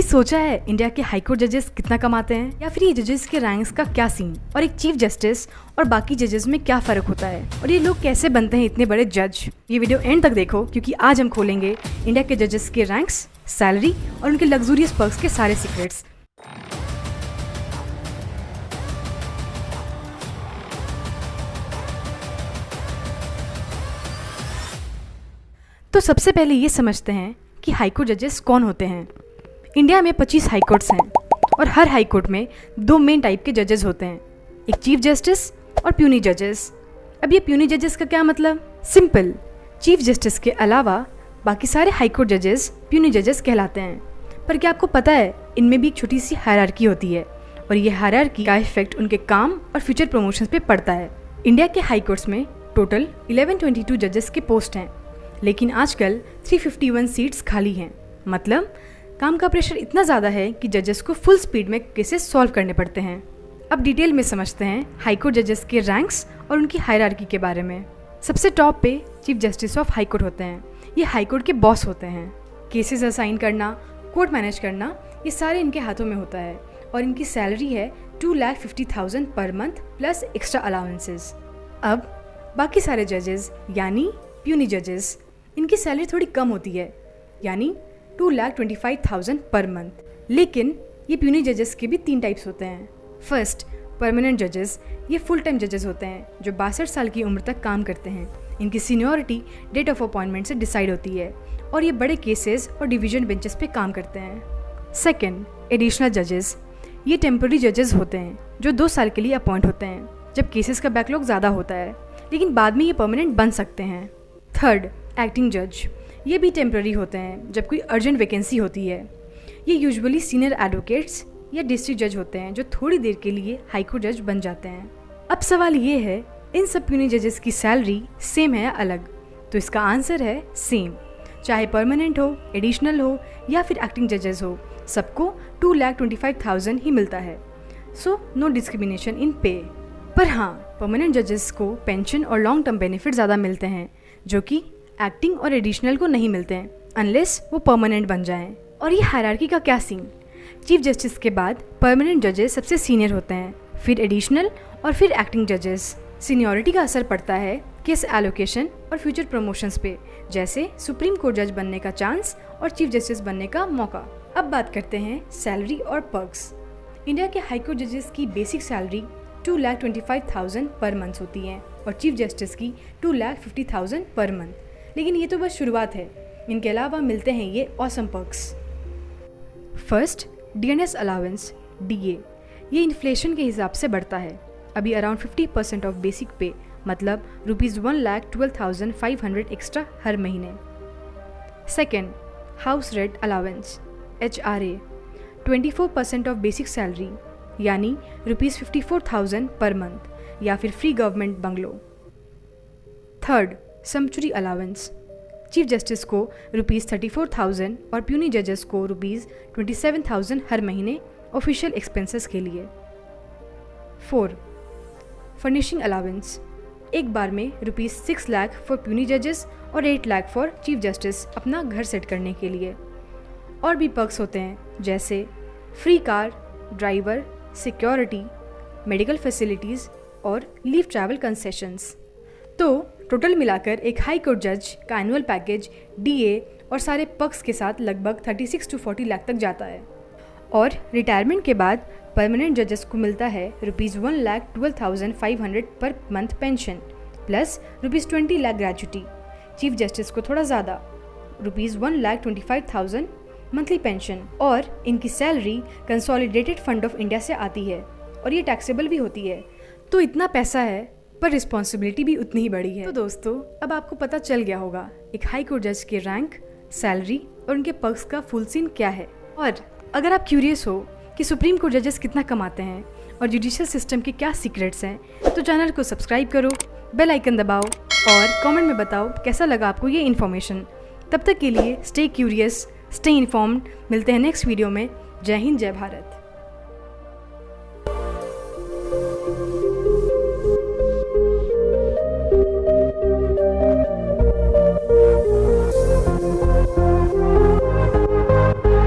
कभी सोचा है इंडिया के हाईकोर्ट जजेस कितना कमाते हैं, या फिर ये जजेस के रैंक्स का क्या सीन, और एक चीफ जस्टिस और बाकी जजेस में क्या फर्क होता है, और ये लोग कैसे बनते हैं इतने बड़े जज। ये वीडियो एंड तक देखो, क्योंकि आज हम खोलेंगे इंडिया के जजेस के रैंक्स, सैलरी और उनके लग्जूरियस पर्क्स के सारे सीक्रेट्स। तो सबसे पहले ये समझते हैं कि हाईकोर्ट जजेस कौन होते हैं। इंडिया में 25 हाईकोर्ट्स हैं और हर हाईकोर्ट में 2 मेन टाइप के जजेस होते हैं, एक चीफ जस्टिस और प्यूनी जजेस। अब ये प्यूनी जजेस का क्या मतलब? सिंपल, चीफ जस्टिस के अलावा बाकी सारे हाईकोर्ट जजेस प्यूनी जजेस कहलाते हैं। पर क्या आपको पता है इनमें भी एक छोटी सी हायरार्की होती है, और ये हायरार्की का इफेक्ट उनके काम और फ्यूचर प्रमोशंस पे पड़ता है। इंडिया के हाईकोर्ट्स में टोटल 1122 जजेस के पोस्ट हैं, लेकिन आजकल 351 सीट्स खाली हैं। मतलब काम का प्रेशर इतना ज़्यादा है कि जजेस को फुल स्पीड में केसेस सॉल्व करने पड़ते हैं। अब डिटेल में समझते हैं हाईकोर्ट जजेस के रैंक्स और उनकी हायरार्की के बारे में। सबसे टॉप पे चीफ जस्टिस ऑफ हाईकोर्ट होते हैं। ये हाईकोर्ट के बॉस होते हैं। केसेस असाइन करना, कोर्ट मैनेज करना, ये सारे इनके हाथों में होता है, और इनकी सैलरी है 2,50,000 per month plus extra allowances. अब बाकी सारे जजेस यानी प्यूनी जजेस, इनकी सैलरी थोड़ी कम होती है, यानी 2,25,000 पर मंथ। लेकिन ये प्यूनी जजेस के भी 3 टाइप्स होते हैं। फर्स्ट, परमानेंट जजेस। ये फुल टाइम जजेस होते हैं जो 62 साल की उम्र तक काम करते हैं। इनकी सीनियरिटी डेट ऑफ अपॉइंटमेंट से डिसाइड होती है, और ये बड़े केसेस और डिवीजन बेंचेस पे काम करते हैं। सेकेंड, एडिशनल जजेस। ये टेम्पररी जजेस होते हैं जो 2 साल के लिए अपॉइंट होते हैं जब केसेस का बैकलॉग ज़्यादा होता है, लेकिन बाद में ये परमानेंट बन सकते हैं। थर्ड, एक्टिंग जज। ये भी टेम्पररी होते हैं जब कोई अर्जेंट वैकेंसी होती है। ये यूजुअली सीनियर एडवोकेट्स या डिस्ट्रिक्ट जज होते हैं जो थोड़ी देर के लिए हाईकोर्ट जज बन जाते हैं। अब सवाल ये है, इन सब प्यूनी जजेस की सैलरी सेम है या अलग? तो इसका आंसर है सेम। चाहे परमानेंट हो, एडिशनल हो या फिर एक्टिंग जजेस हो, सबको 2,25,000 ही मिलता है। सो नो डिस्क्रिमिनेशन इन पे। पर हाँ, परमानेंट जजेस को पेंशन और लॉन्ग टर्म बेनिफिट ज़्यादा मिलते हैं, जो कि एक्टिंग और एडिशनल को नहीं मिलते हैं अनलेस वो परमानेंट बन जाएं। और ये हायरार्की का क्या सीन? चीफ जस्टिस के बाद परमानेंट जजेस सबसे सीनियर होते हैं, फिर एडिशनल और फिर एक्टिंग जजेस। सीनियरिटी का असर पड़ता है केस एलोकेशन और फ्यूचर प्रमोशंस पे, जैसे सुप्रीम कोर्ट जज बनने का चांस और चीफ जस्टिस बनने का मौका। अब बात करते हैं सैलरी और पर्क्स। इंडिया के हाईकोर्ट जजेस की बेसिक सैलरी 2,25,000 पर मंथ होती है और चीफ जस्टिस की 2,50,000 पर मंथ। लेकिन ये तो बस शुरुआत है, इनके अलावा मिलते हैं ये awesome perks. First, DNS allowance, DA. ये इन्फ्लेशन के हिसाब से बढ़ता है। अभी अराउंड 50% ऑफ बेसिक पे, मतलब ₹1,12,500 एक्स्ट्रा हर महीने। Second, house rent allowance, HRA, 24% of basic salary, यानी ₹54,000 पर मंथ, या फिर free government bungalow. Third, sanctuary allowance. Chief justice को ₹34,000 और प्यूनी जजेस को ₹27,000 हर महीने ऑफिशियल एक्सपेंसेस के लिए। 4, फर्निशिंग अलाउंस। एक बार में ₹6 लाख फॉर प्यूनी जजेस और 8 लाख फॉर चीफ जस्टिस अपना घर सेट करने के लिए। और भी पर्क्स होते हैं, जैसे free car, driver, security, medical facilities और लीव ट्रैवल कंसेशंस। तो टोटल मिलाकर एक हाई कोर्ट जज का एनुअल पैकेज डीए और सारे पर्क्स के साथ लगभग 36 to 40 लाख तक जाता है। और रिटायरमेंट के बाद परमानेंट जजेस को मिलता है ₹1,12,500 per month pension plus ₹20 lakh gratuity. Chief justice को थोड़ा ज़्यादा, ₹1,25,000 मंथली पेंशन। और इनकी salary consolidated fund of India से आती है और ये टैक्सेबल भी होती है। तो इतना पैसा है, पर रिस्पॉन्सिबिलिटी भी उतनी ही बड़ी है। तो दोस्तों, अब आपको पता चल गया होगा एक हाई कोर्ट जज के रैंक, सैलरी और उनके पर्क्स का फुल सीन क्या है। और अगर आप क्यूरियस हो कि सुप्रीम कोर्ट जजेस कितना कमाते हैं और जुडिशियल सिस्टम के क्या सीक्रेट्स हैं, तो चैनल को सब्सक्राइब करो, बेल आइकन दबाओ और कमेंट में बताओ कैसा लगा आपको ये इन्फॉर्मेशन। तब तक के लिए स्टे क्यूरियस, स्टे इन्फॉर्म्ड। मिलते हैं नेक्स्ट वीडियो में। जय हिंद, जय भारत।